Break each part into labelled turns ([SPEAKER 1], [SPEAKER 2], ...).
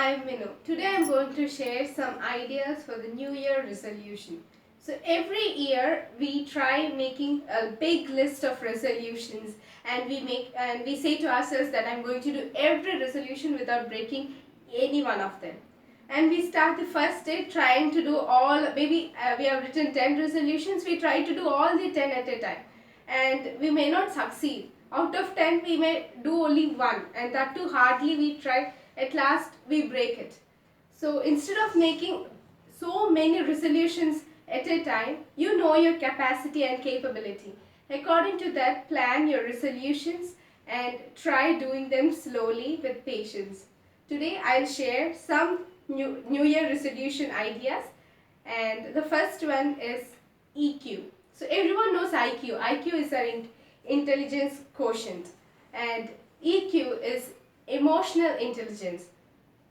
[SPEAKER 1] I'm Minu. Today I'm going to share some ideas for the New Year resolution. So every year we try making a big list of resolutions, and we say to ourselves that I'm going to do every resolution without breaking any one of them. And we start the first day trying to do all, maybe we have written 10 resolutions, we try to do all the 10 at a time. And we may not succeed. Out of 10 we may do only one, and that too hardly we try. At last we break it. So instead of making so many resolutions at a time, you know your capacity and capability. According to that, plan your resolutions and try doing them slowly with patience. Today I'll share some New Year resolution ideas, and the first one is EQ. So everyone knows IQ. IQ is our intelligence quotient, and EQ is emotional intelligence.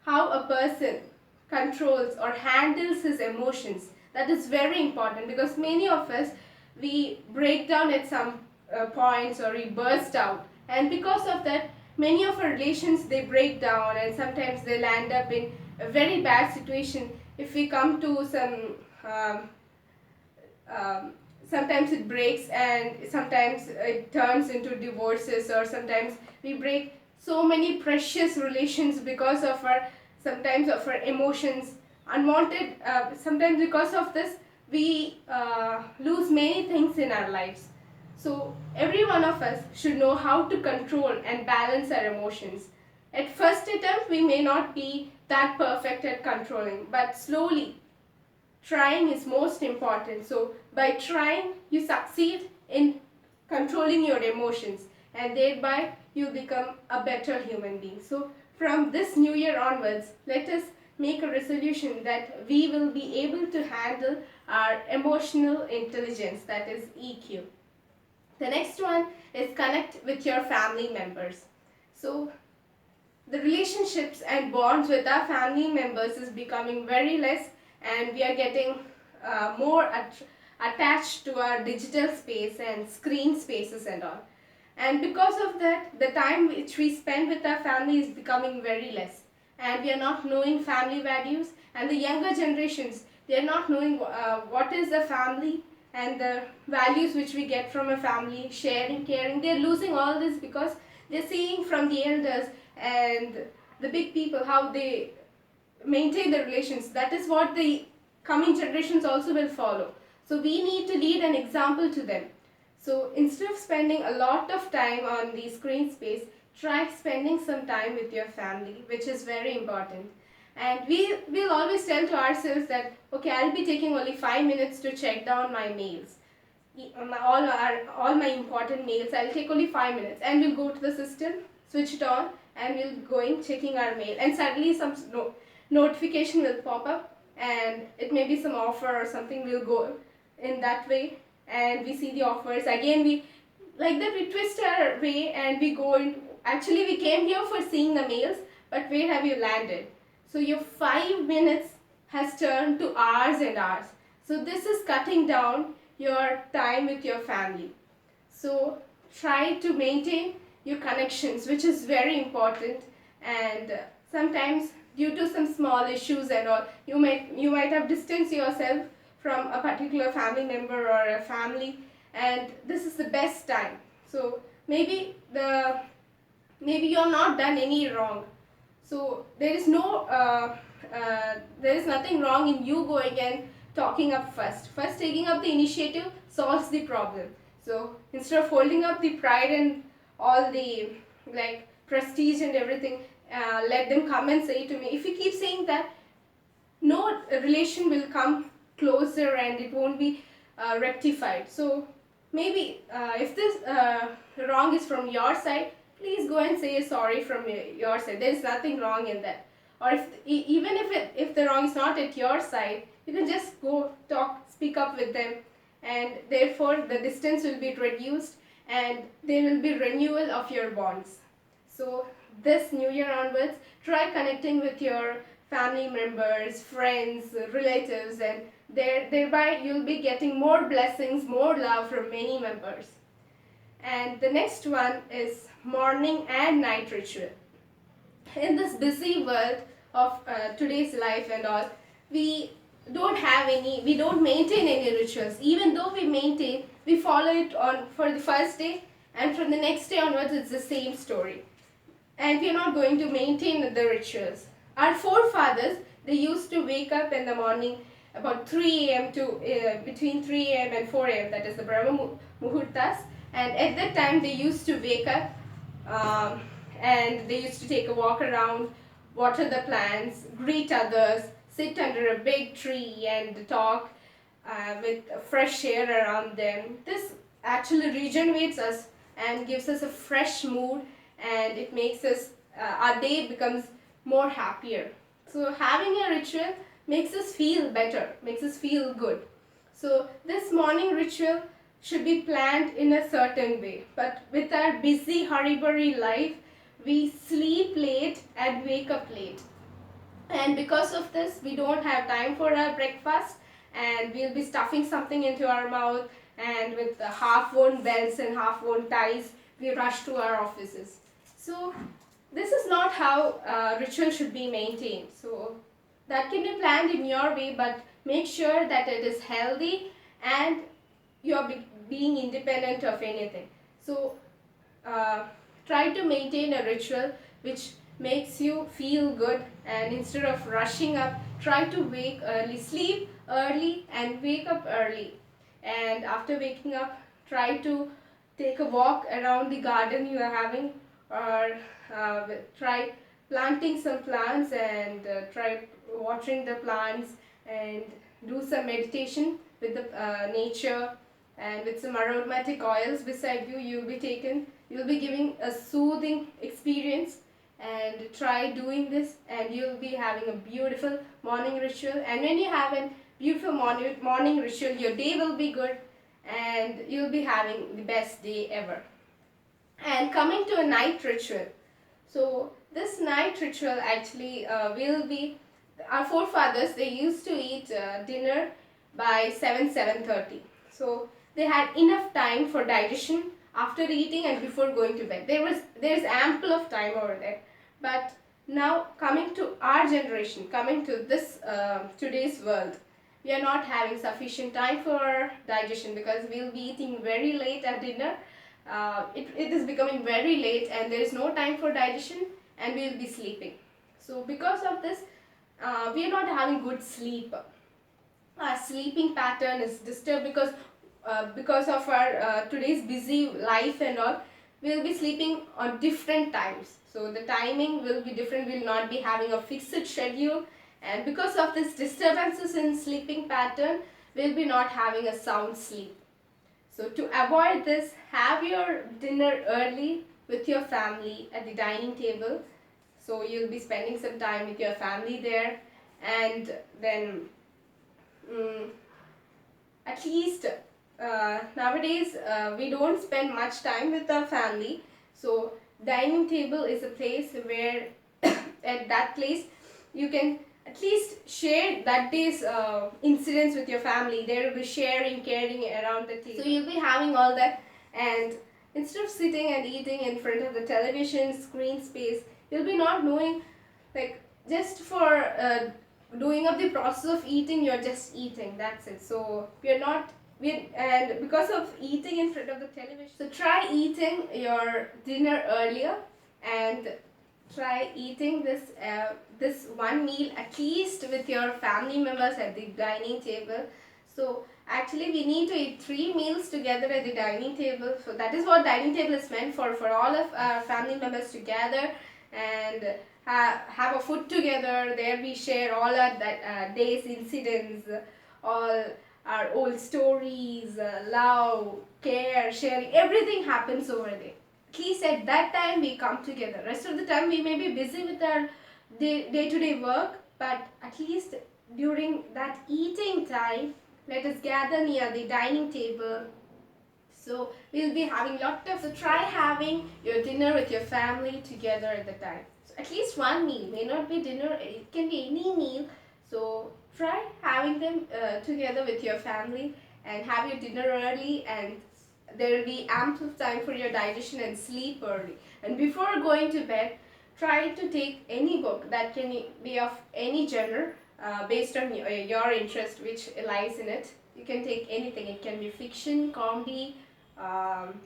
[SPEAKER 1] How a person controls or handles his emotions. That is very important, because many of us, we break down at some points, or we burst out, and because of that many of our relations, they break down, and sometimes they'll end up in a very bad situation. If we come to some sometimes it breaks, and sometimes it turns into divorces, or sometimes we break so many precious relations because of our, sometimes of our emotions, unwanted, sometimes because of this we lose many things in our lives. So every one of us should know how to control and balance our emotions. At first attempt we may not be that perfect at controlling, but slowly trying is most important. So by trying, you succeed in controlling your emotions, and thereby you become a better human being. So from this new year onwards, let us make a resolution that we will be able to handle our emotional intelligence, that is EQ. The next one is connect with your family members. So the relationships and bonds with our family members is becoming very less, and we are getting more attached to our digital space and screen spaces and all. And because of that, the time which we spend with our family is becoming very less, and we are not knowing family values. And the younger generations, they are not knowing what is a family and the values which we get from a family, sharing, caring. They are losing all this because they are seeing from the elders and the big people how they maintain the relations. That is what the coming generations also will follow. So we need to lead an example to them. So instead of spending a lot of time on the screen space, try spending some time with your family, which is very important. And we will always tell to ourselves that, okay, I'll be taking only 5 minutes to check down my mails. All my important mails, I'll take only 5 minutes, and we'll go to the system, switch it on, and we'll going checking our mail, and suddenly some notification will pop up, and it may be some offer or something. Will go in that way, and we see the offers again. We like that, we twist our way and we go in. Actually we came here for seeing the mails, but where have you landed? So your 5 minutes has turned to hours and hours. So this is cutting down your time with your family. So try to maintain your connections, which is very important. And sometimes due to some small issues and all, you might have distanced yourself from a particular family member or a family, and this is the best time. So maybe you're not done any wrong, so there is nothing wrong in you going and talking up first. Taking up the initiative solves the problem. So instead of holding up the pride and all the like prestige and everything, let them come and say to me. If you keep saying that, no relation will come closer and it won't be rectified. So maybe if this wrong is from your side, please go and say sorry from your side. There is nothing wrong in that. Or even if the wrong is not at your side, you can just go speak up with them, and therefore the distance will be reduced and there will be renewal of your bonds. So this new year onwards, try connecting with your family members, friends, relatives, and thereby you'll be getting more blessings, more love from many members. And the next one is morning and night ritual. In this busy world of today's life and all, we we don't maintain any rituals. Even though we maintain, we follow it on for the first day, and from the next day onwards it's the same story, and we are not going to maintain the rituals. Our forefathers, they used to wake up in the morning about 3 a.m. to between 3 a.m. and 4 a.m., that is the Brahma Muhurtas, and at that time they used to wake up, and they used to take a walk around, water the plants, greet others, sit under a big tree and talk with fresh air around them. This actually regenerates us and gives us a fresh mood, and it makes us our day becomes more happier. So having a ritual makes us feel better, makes us feel good. So this morning ritual should be planned in a certain way, but with our busy hurry-burry life, we sleep late and wake up late, and because of this we don't have time for our breakfast, and we'll be stuffing something into our mouth, and with the half-worn belts and half-worn ties we rush to our offices. So this is not how ritual should be maintained. So that can be planned in your way, but make sure that it is healthy and you are being independent of anything. So try to maintain a ritual which makes you feel good, and instead of rushing up, try to wake early, sleep early and wake up early, and after waking up try to take a walk around the garden you are having, or try planting some plants, and try watering the plants, and do some meditation with the nature, and with some aromatic oils beside you. You'll be giving a soothing experience, and try doing this, and you'll be having a beautiful morning ritual. And when you have a beautiful morning ritual, your day will be good, and you'll be having the best day ever. And coming to a night ritual, so this night ritual actually will be, our forefathers, they used to eat dinner by 7:30. So they had enough time for digestion after eating and before going to bed. There's ample of time over there. But now coming to our generation, coming to this today's world, we are not having sufficient time for digestion, because we'll be eating very late at dinner. It is becoming very late and there is no time for digestion, and we will be sleeping. So because of this, we are not having good sleep. Our sleeping pattern is disturbed because of our today's busy life and all. We will be sleeping on different times, so the timing will be different. We will not be having a fixed schedule, and because of this disturbances in sleeping pattern, we will be not having a sound sleep. So to avoid this, have your dinner early with your family at the dining table. So you'll be spending some time with your family there, and then at least nowadays we don't spend much time with our family. So dining table is a place where at that place you can at least share that day's incidents with your family. There will be sharing, caring around the table. So you'll be having all that, and instead of sitting and eating in front of the television screen space, you'll be not knowing, like, just for doing up the process of eating, you're just eating, that's it. So and because of eating in front of the television, so try eating your dinner earlier, and try eating this one meal at least with your family members at the dining table. So actually we need to eat 3 meals together at the dining table. So that is what dining table is meant for all of our family members to gather and have a food together. There we share all our day's incidents, all our old stories, love, care, sharing, everything happens over there. At least at that time we come together. Rest of the time we may be busy with our day-to-day work, but at least during that eating time, let us gather near the dining table. So we'll be having so try having your dinner with your family together at the time. So at least one meal, may not be dinner, it can be any meal. So try having them together with your family, and have your dinner early, and there will be ample time for your digestion and sleep early. And before going to bed, try to take any book that can be of any genre, based on your interest which lies in it. You can take anything. It can be fiction, comedy, um,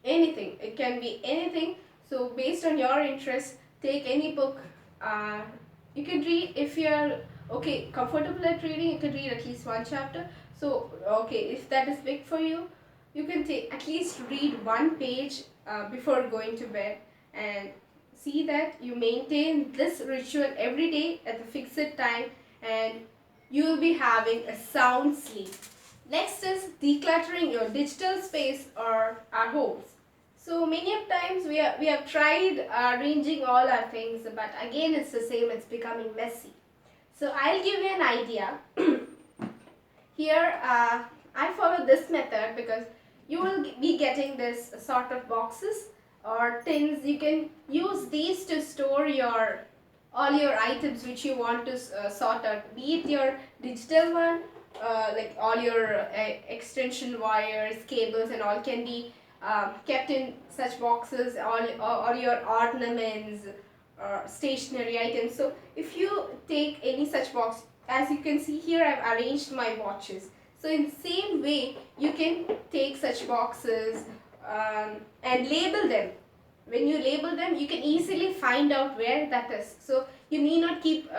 [SPEAKER 1] anything. It can be anything. So based on your interest, take any book. uh, you can read. If you're okay comfortable at reading, you can read at least one chapter. So okay, if that is big for you, you can take at least read one page before going to bed, and see that you maintain this ritual every day at the fixed time, and you will be having a sound sleep. Next is decluttering your digital space or our homes. So many of times we have tried arranging all our things, but again it's the same, it's becoming messy. So I'll give you an idea. Here I follow this method because you will be getting this sort of boxes or tins. You can use these to store your all your items which you want to sort out, be it your digital one, like all your extension wires, cables and all can be kept in such boxes, all your ornaments, stationery items. So if you take any such box, as you can see here, I've arranged my watches. So in the same way, you can take such boxes and label them. When you label them, you can easily find out where that is. So you need not keep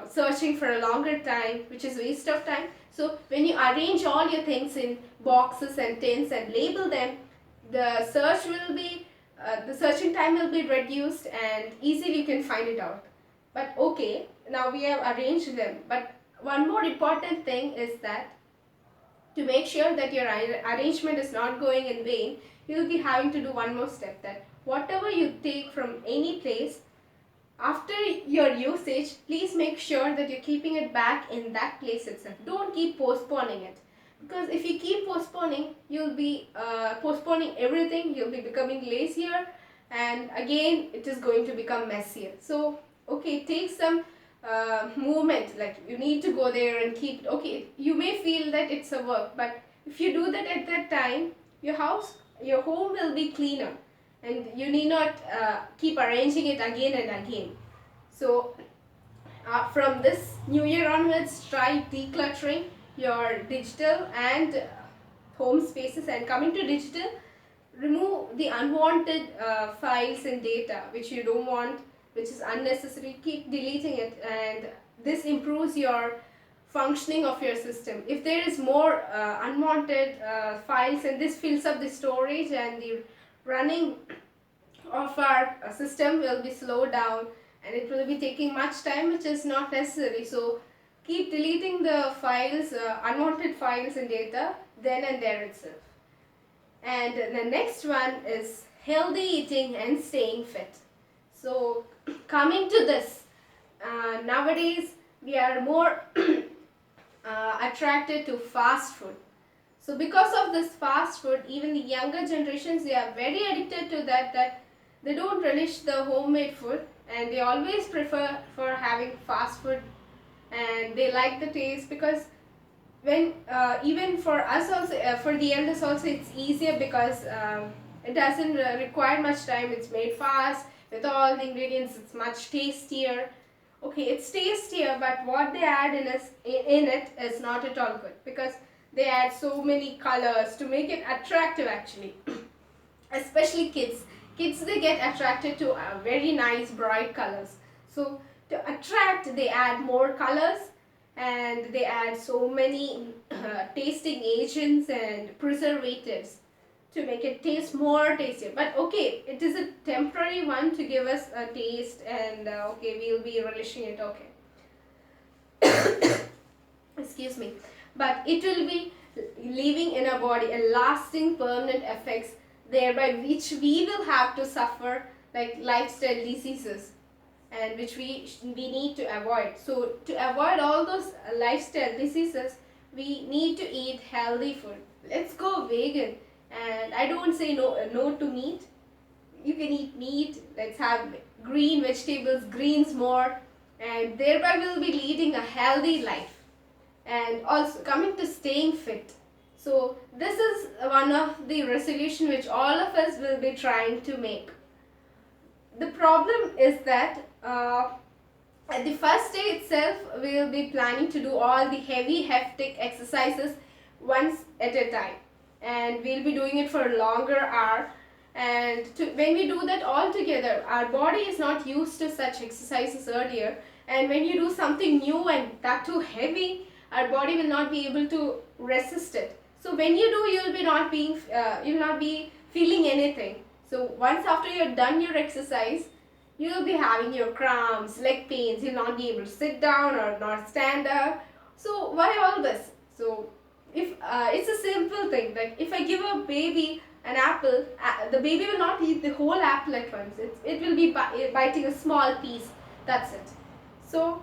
[SPEAKER 1] searching for a longer time, which is waste of time. So when you arrange all your things in boxes and tins and label them, the searching time will be reduced and easily you can find it out. But okay, now we have arranged them. But one more important thing is that to make sure that your arrangement is not going in vain, you will be having to do one more step, that whatever you take from any place, after your usage, please make sure that you're keeping it back in that place itself. Don't keep postponing it. Because if you keep postponing, you'll be postponing everything, you'll be becoming lazier, and again, it is going to become messier. So, okay, take some movement, like you need to go there and keep, okay, you may feel that it's a work, but if you do that at that time, your home will be cleaner, and you need not keep arranging it again and again. So from this new year onwards, try decluttering your digital and home spaces. And coming to digital, remove the unwanted files and data which you don't want, which is unnecessary. Keep deleting it, and this improves your functioning of your system. If there is more unwanted files, and this fills up the storage, and the running of our system will be slowed down, and it will be taking much time which is not necessary. So keep deleting the files, unwanted files and data then and there itself. And the next one is healthy eating and staying fit. So coming to this, nowadays we are more attracted to fast food. So because of this fast food, even the younger generations, they are very addicted to that they don't relish the homemade food, and they always prefer for having fast food, and they like the taste. Because when even for us also, for the elders also, it's easier because it doesn't require much time. It's made fast with all the ingredients. It's much tastier. Okay, it's tastier, but what they add in it is not at all good, because they add so many colors to make it attractive actually. Especially kids, they get attracted to very nice bright colors. So to attract, they add more colors, and they add so many tasting agents and preservatives to make it taste more tastier. But okay, it is a temporary one to give us a taste, and okay, we'll be relishing it, okay. Excuse me. But it will be leaving in our body a lasting permanent effects, thereby which we will have to suffer, like lifestyle diseases, and which we need to avoid. So to avoid all those lifestyle diseases, we need to eat healthy food. Let's go vegan. And I don't say no to meat. You can eat meat. Let's have green vegetables, greens more, and thereby we'll be leading a healthy life. And also coming to staying fit. So this is one of the resolution which all of us will be trying to make. the problem is that at the first day itself, we will be planning to do all the heavy, hectic exercises once at a time, and we'll be doing it for a longer hour. And when we do that all together, our body is not used to such exercises earlier, and when you do something new and that too heavy, our body will not be able to resist it. So when you do, you will not be feeling anything. So once after you're done your exercise, you will be having your cramps, leg pains, you'll not be able to sit down or not stand up. So why all this? So if it's a simple thing, like if I give a baby an apple, the baby will not eat the whole apple at once. It will be biting a small piece, that's it. So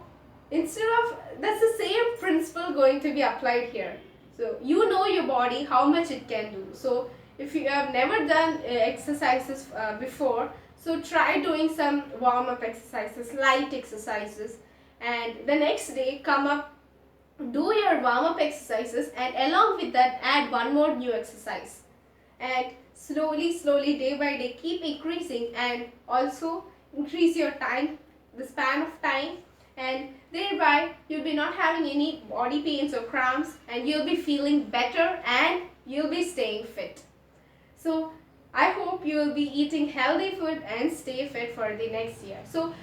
[SPEAKER 1] that's the same principle going to be applied here. So you know your body, how much it can do. So if you have never done exercises before, so try doing some warm-up exercises, light exercises, and the next day come up, do your warm-up exercises, and along with that add one more new exercise. And slowly, day by day, keep increasing, and also increase your time, the span of time, and thereby you'll be not having any body pains or cramps, and you'll be feeling better, and you'll be staying fit. So I hope you will be eating healthy food and stay fit for the next year. So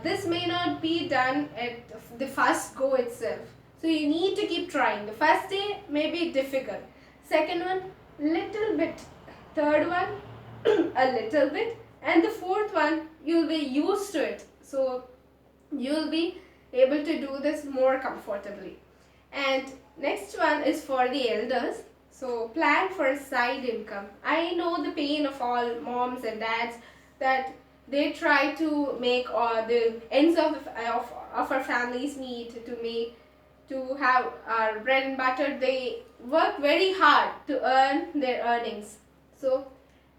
[SPEAKER 1] this may not be done at the first go itself. So you need to keep trying. The first day may be difficult. Second one, little bit. Third one, a little bit. And the fourth one, you'll be used to it. So you'll be able to do this more comfortably. And next one is for the elders. So plan for a side income. I know the pain of all moms and dads that they try to make all the ends of our families meet to have our bread and butter. They work very hard to earn their earnings. So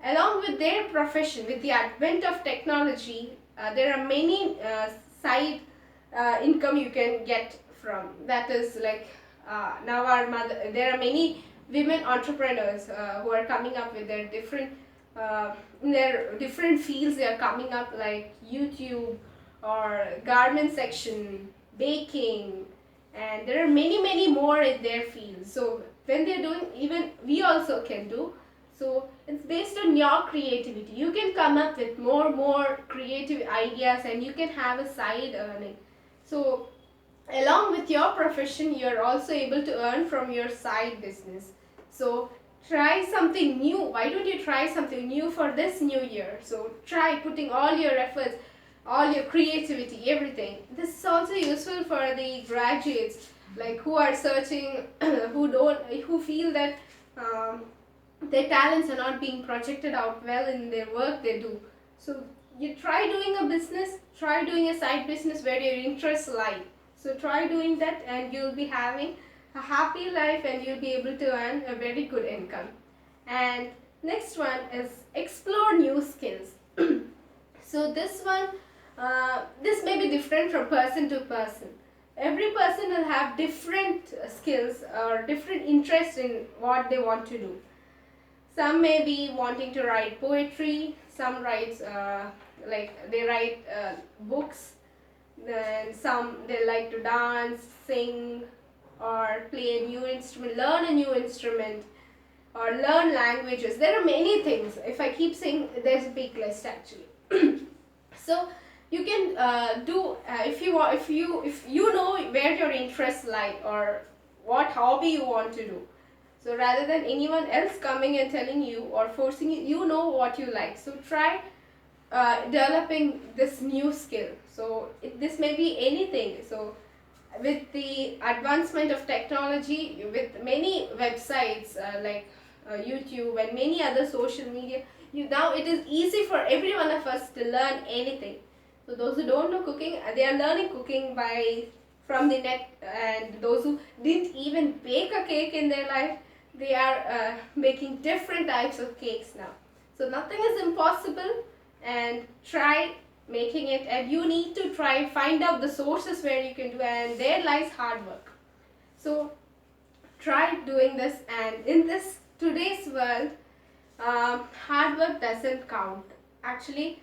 [SPEAKER 1] along with their profession, with the advent of technology, there are many side income you can get from. That is like there are many women entrepreneurs who are coming up with their different in their different fields. They are coming up like YouTube or garment section, baking, and there are many more in their fields. So when they're doing, even we also can do. So it's based on your creativity. You can come up with more creative ideas, and you can have a side earning. So along with your profession, you're also able to earn from your side business. So try something new. Why don't you try something new for this new year? So try putting all your efforts, all your creativity, everything. This is also useful for the graduates, like who are searching, who feel that their talents are not being projected out well in their work they do. So you try doing a business, try doing a side business where your interests lie. So try doing that, and you'll be having a happy life, and you'll be able to earn a very good income. And next one is explore new skills. So this one, this may be different from person to person. Every person will have different skills or different interests in what they want to do. Some may be wanting to write poetry, some writes they write books, then some they like to dance, sing, or play a new instrument, learn a new instrument, or learn languages. There are many things. If I keep saying, there's a big list actually. So you can do if you know where your interests lie or what hobby you want to do. So rather than anyone else coming and telling you or forcing you, you know what you like. So try developing this new skill. So this may be anything. So with the advancement of technology, with many websites like YouTube and many other social media, now it is easy for every one of us to learn anything. So those who don't know cooking, they are learning cooking from the net, and those who didn't even bake a cake in their life, they are making different types of cakes now. So nothing is impossible, and try making it, and you need to find out the sources where you can do, and there lies hard work. So try doing this, and in this today's world, hard work doesn't count. Actually,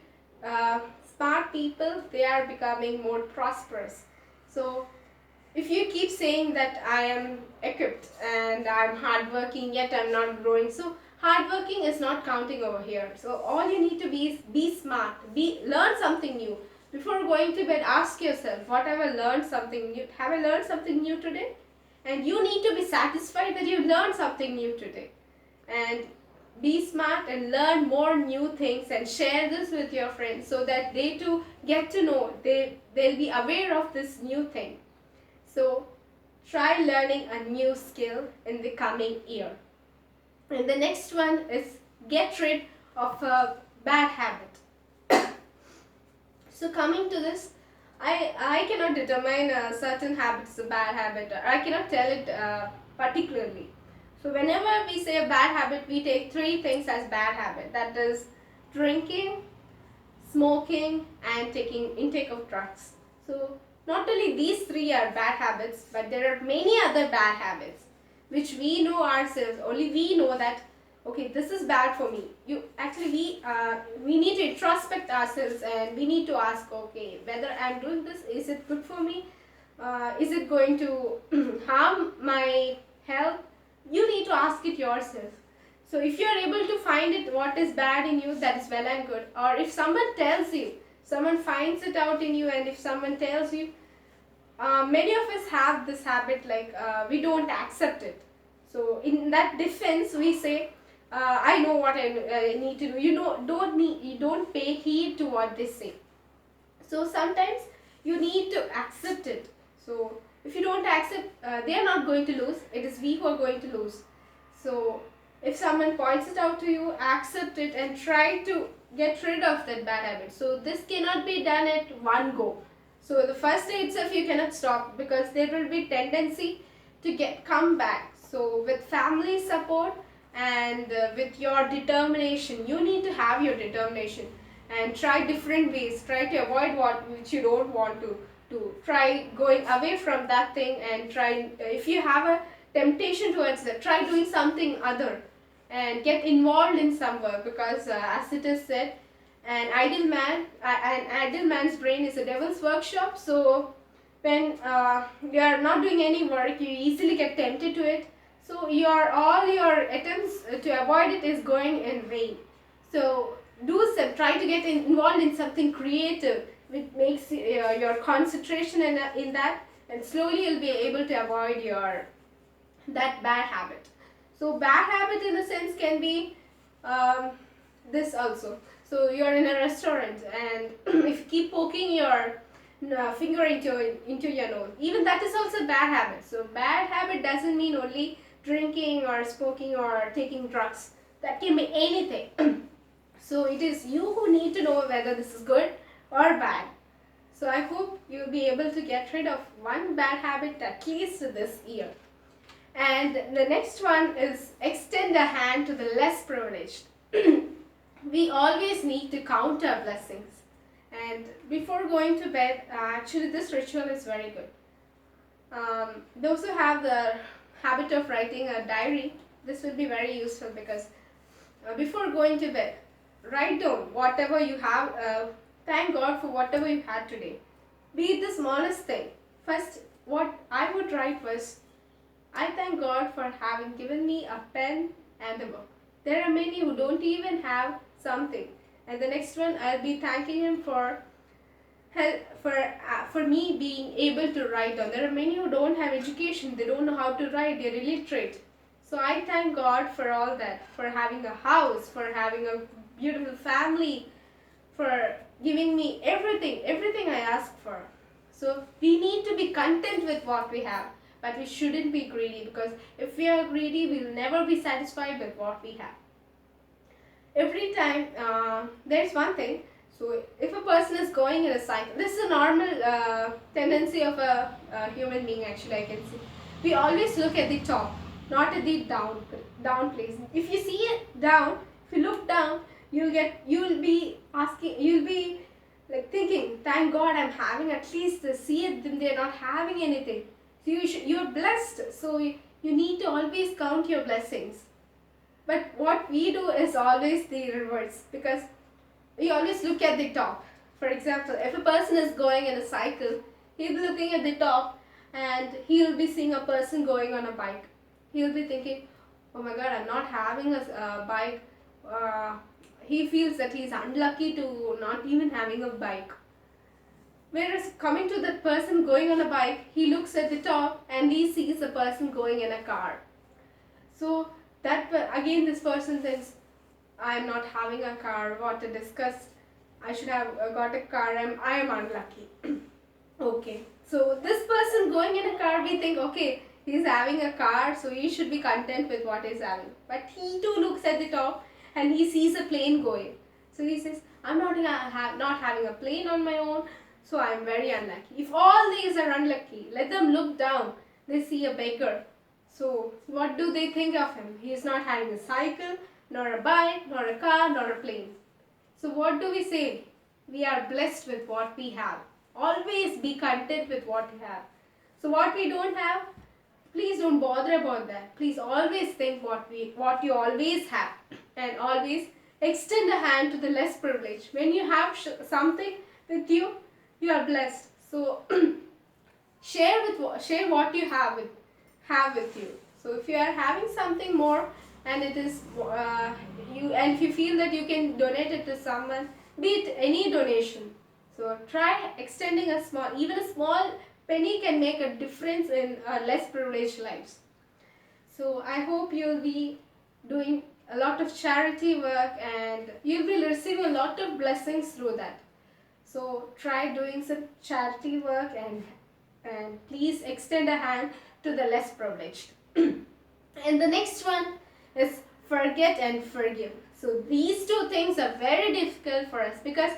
[SPEAKER 1] smart people, they are becoming more prosperous. So if you keep saying that I am equipped and I'm hardworking yet I'm not growing, so hardworking is not counting over here. So all you need to be is be smart, learn something new. Before going to bed, ask yourself, what have I learned something new? Have I learned something new today? And you need to be satisfied that you learned something new today. And be smart and learn more new things and share this with your friends so that they too get to know, they'll be aware of this new thing. So try learning a new skill in the coming year. And the next one is get rid of a bad habit. So coming to this, I cannot determine a certain habit is a bad habit. I cannot tell it particularly. So whenever we say a bad habit, we take three things as bad habit. That is drinking, smoking, and taking intake of drugs. So not only these three are bad habits, but there are many other bad habits which we know ourselves. Only we know that, okay, this is bad for me. We need to introspect ourselves and we need to ask, okay, whether I'm doing this, is it good for me? Is it going to harm my health? You need to ask it yourself. So if you are able to find it, what is bad in you, that is well and good. Or if someone tells you, someone finds it out in you, and if someone tells you, many of us have this habit, like we don't accept it. So in that defense, we say, I know what I need to do. You don't pay heed to what they say. So sometimes you need to accept it. So if you don't accept, they are not going to lose. It is we who are going to lose. So if someone points it out to you, accept it and try to get rid of that bad habit. So this cannot be done at one go. So the first day itself you cannot stop, because there will be tendency to come back. So with family support and with your determination, you need to have your determination and try different ways. Try to avoid which you don't want to. Try going away from that thing, and try, if you have a temptation towards that, try doing something other and get involved in some work, because as it is said, an idle man's brain is a devil's workshop. So when you are not doing any work, you easily get tempted to it. So all your attempts to avoid it is going in vain. So try to get involved in something creative which makes your concentration in that, and slowly you'll be able to avoid that bad habit. So bad habit in a sense can be this also. So you're in a restaurant and if you keep poking your finger into your nose, even that is also a bad habit. So bad habit doesn't mean only drinking or smoking or taking drugs. That can be anything. So it is you who need to know whether this is good or bad. So I hope you'll be able to get rid of one bad habit at least this year. And the next one is extend a hand to the less privileged. We always need to count our blessings. And before going to bed, actually this ritual is very good. Those who have the habit of writing a diary, this will be very useful, because before going to bed, write down whatever you have. Thank God for whatever you had today. Be it the smallest thing. First, what I would write was, I thank God for having given me a pen and a book. There are many who don't even have something. And the next one, I'll be thanking Him for me being able to write down. There are many who don't have education. They don't know how to write. They're illiterate. So I thank God for all that, for having a house, for having a beautiful family, for giving me everything I ask for. So we need to be content with what we have, but we shouldn't be greedy, because if we are greedy, we'll never be satisfied with what we have. Every time, there's one thing, so if a person is going in a cycle, this is a normal tendency of a human being, actually, I can see. We always look at the top, not at the down place. If you see it down, if you look down, you'll be like thinking, thank God I'm having at least this. See it, then they're not having anything. So you're blessed. So you need to always count your blessings. But what we do is always the reverse, because we always look at the top. For example, if a person is going in a cycle, he'll be looking at the top and he'll be seeing a person going on a bike. He'll be thinking, oh my god, I'm not having a bike. He feels that he's unlucky to not even having a bike. Whereas coming to the person going on a bike, he looks at the top and he sees a person going in a car. So that again, this person thinks, I am not having a car, what a disgust. I should have got a car, I am unlucky. Okay, so this person going in a car, we think, okay, he's having a car, so he should be content with what he's having. But he too looks at the top and he sees a plane going. So he says, I'm not having a plane on my own, so I'm very unlucky. If all these are unlucky, let them look down. They see a beggar. So what do they think of him? He is not having a cycle, nor a bike, nor a car, nor a plane. So what do we say? We are blessed with what we have. Always be content with what you have. So what we don't have, please don't bother about that. Please always think what you always have, and always extend a hand to the less privileged. When you have something with you, you are blessed. So share what you have with you. So if you are having something more, and it is if you feel that you can donate it to someone, be it any donation. So try extending even a small penny can make a difference in less privileged lives. So I hope you'll be doing a lot of charity work and you'll be receiving a lot of blessings through that. So try doing some charity work and please extend a hand to the less privileged. And the next one is forget and forgive. So these two things are very difficult for us because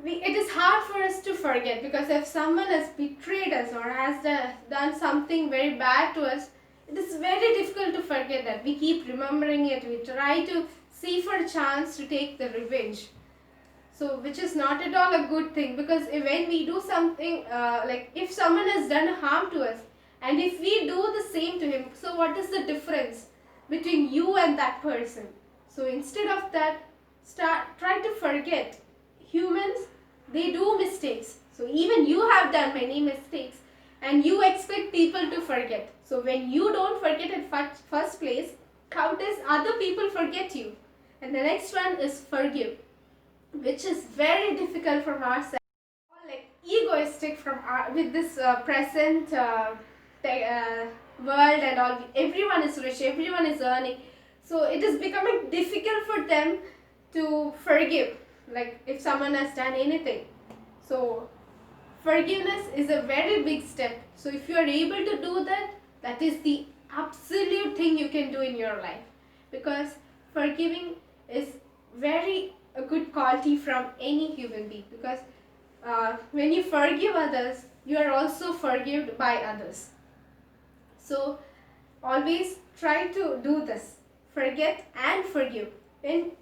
[SPEAKER 1] it is hard for us to forget, because if someone has betrayed us or has done something very bad to us, it is very difficult to forget that. We keep remembering it. We try to see for a chance to take the revenge. So which is not at all a good thing, because when we do something, like if someone has done harm to us and if we do the same to him, so what is the difference between you and that person? So instead of that, try to forget. Humans, they do mistakes. So even you have done many mistakes and you expect people to forget. So when you don't forget in first place, how does other people forget you? And the next one is forgive, which is very difficult from our side. Like egoistic with this present world and all. Everyone is rich, everyone is earning. So it is becoming difficult for them to forgive, like if someone has done anything. So forgiveness is a very big step. So if you are able to do that, that is the absolute thing you can do in your life, because forgiving is very a good quality from any human being, because when you forgive others, you are also forgiven by others. So always try to do this, forget and forgive. When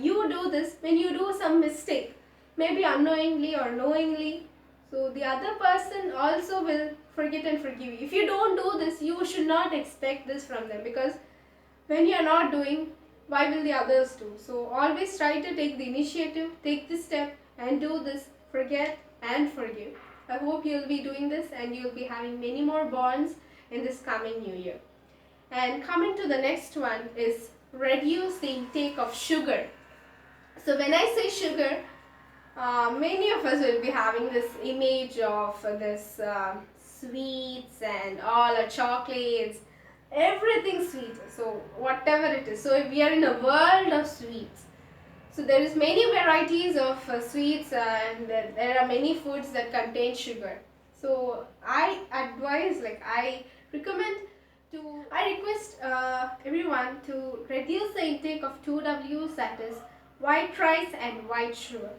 [SPEAKER 1] you do this, when you do some mistake, maybe unknowingly or knowingly, so the other person also will forget and forgive you. If you don't do this, you should not expect this from them, because when you are not doing, why will the others do? So always try to take the initiative, take the step and do this, forget and forgive. I hope you'll be doing this and you'll be having many more bonds in this coming new year. And coming to the next one is reduce the intake of sugar. So when I say sugar, many of us will be having this image of this sweets and all the chocolates, everything sweet. So whatever it is. So we are in a world of sweets. So there is many varieties of sweets and there are many foods that contain sugar. So I request everyone to reduce the intake of 2Ws, that is white rice and white sugar.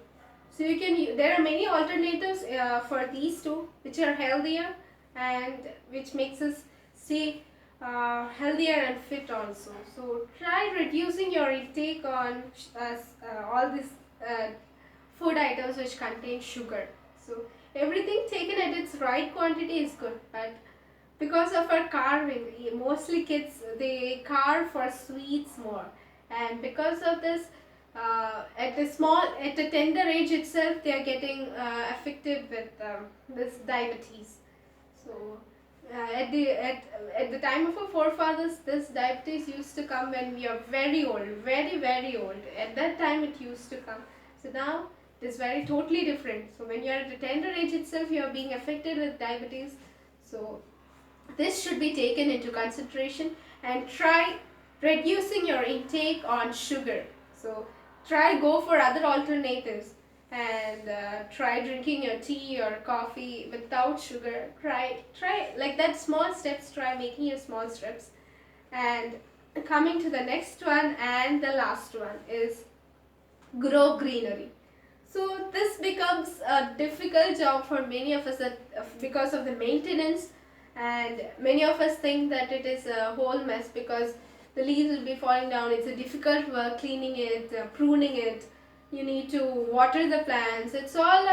[SPEAKER 1] So there are many alternatives for these two, which are healthier and which makes us stay healthier and fit also. So try reducing your intake on all these food items which contain sugar. So everything taken at its right quantity is good, but because of our carving, mostly kids, they carve for sweets more, and because of this at a tender age itself, they are getting affected with this diabetes. So at the time of our forefathers, this diabetes used to come when we are very old, very old. At that time, it used to come. So now it is very totally different. So when you are at the tender age itself, you are being affected with diabetes. So this should be taken into consideration, and try reducing your intake on sugar. So try go for other alternatives, and try drinking your tea or coffee without sugar. Try like that, small steps. Try making your small steps. And coming to the next one and the last one is grow greenery. So this becomes a difficult job for many of us because of the maintenance, and many of us think that it is a whole mess because the leaves will be falling down. It's a difficult work cleaning it, pruning it. You need to water the plants. It's all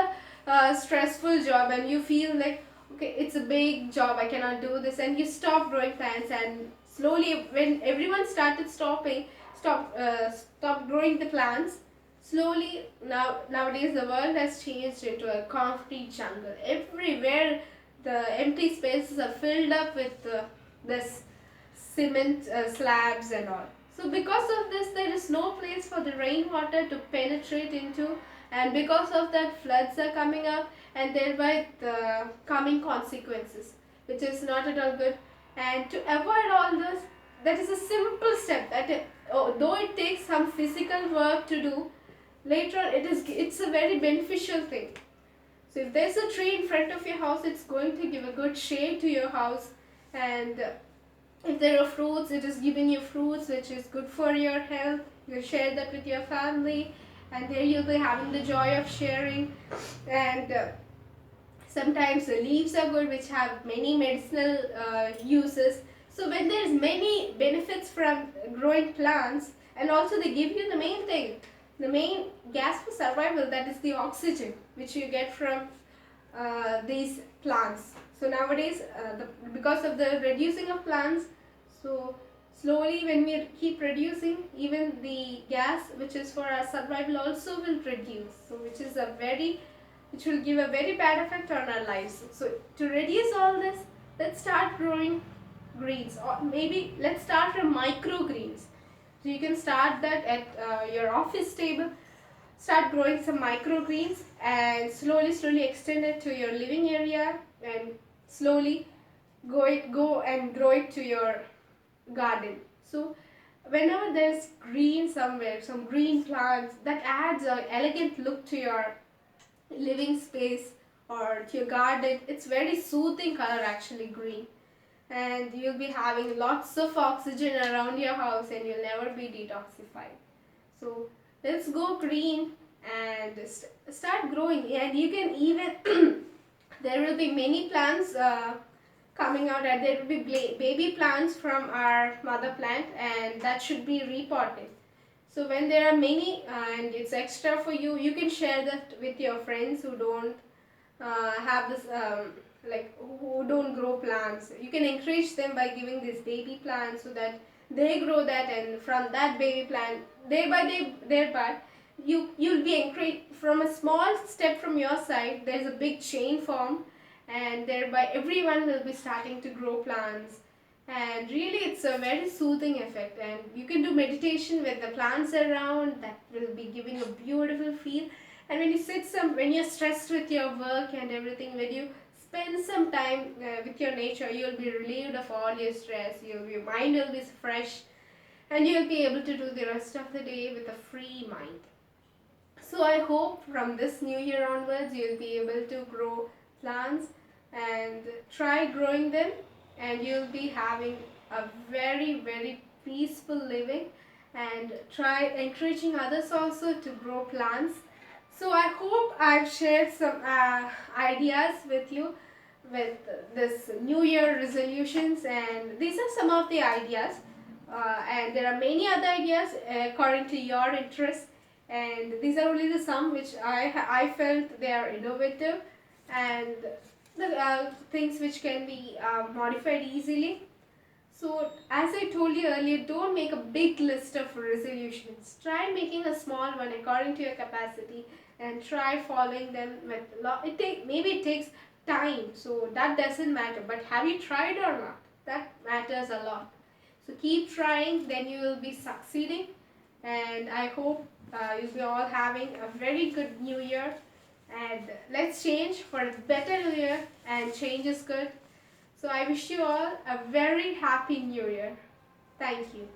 [SPEAKER 1] a stressful job, and you feel like, okay, it's a big job, I cannot do this, and you stop growing plants. And slowly, when everyone started stop growing the plants, slowly nowadays the world has changed into a concrete jungle. Everywhere the empty spaces are filled up with this cement slabs and all. So because of this, there is no place for the rainwater to penetrate into, and because of that, floods are coming up, and thereby the coming consequences, which is not at all good. And to avoid all this, that is a simple step that though it takes some physical work to do, later on it's a very beneficial thing. So if there's a tree in front of your house, it's going to give a good shade to your house. And if there are fruits, it is giving you fruits which is good for your health. You share that with your family, and there you'll be having the joy of sharing. And sometimes the leaves are good, which have many medicinal uses. So when there's many benefits from growing plants, and also they give you the main thing, the main gas for survival, that is the oxygen which you get from these plants. So nowadays, because of the reducing of plants, so slowly when we keep reducing, even the gas which is for our survival also will reduce. So which will give a very bad effect on our lives. So to reduce all this, let's start growing greens, or maybe let's start from microgreens. So you can start that at your office table. Start growing some microgreens and slowly extend it to your living area, and slowly go and grow it to your garden. So whenever there's green somewhere, some green plants, that adds an elegant look to your living space or to your garden. It's very soothing color actually, green. And you'll be having lots of oxygen around your house, and you'll never be detoxified. So let's go green and start growing. And you can even there will be many plants coming out, and there will be baby plants from our mother plant, and that should be repotted. So when there are many and it's extra for you, you can share that with your friends who don't have this who don't grow plants. You can encourage them by giving this baby plants, so that they grow that, and from that baby plant, thereby you'll be encouraged. From a small step from your side, there's a big chain form, and thereby everyone will be starting to grow plants. And really, it's a very soothing effect, and you can do meditation with the plants around. That will be giving a beautiful feel. And when you're stressed with your work and everything, when you spend some time with your nature, you'll be relieved of all your stress. Your mind will be fresh, and you'll be able to do the rest of the day with a free mind. So I hope from this new year onwards, you'll be able to grow plants and try growing them, and you'll be having a very peaceful living. And try encouraging others also to grow plants. So I hope I've shared some ideas with you with this New Year resolutions, and these are some of the ideas. And there are many other ideas according to your interests, and these are only the some which I felt they are innovative, and the things which can be modified easily. So, as I told you earlier, don't make a big list of resolutions. Try making a small one according to your capacity and try following them with maybe it takes time, so that doesn't matter. But have you tried or not? That matters a lot. So keep trying, then you will be succeeding. And I hope you'll be all having a very good new year. And let's change for a better new year, and change is good. So I wish you all a very happy new year. Thank you.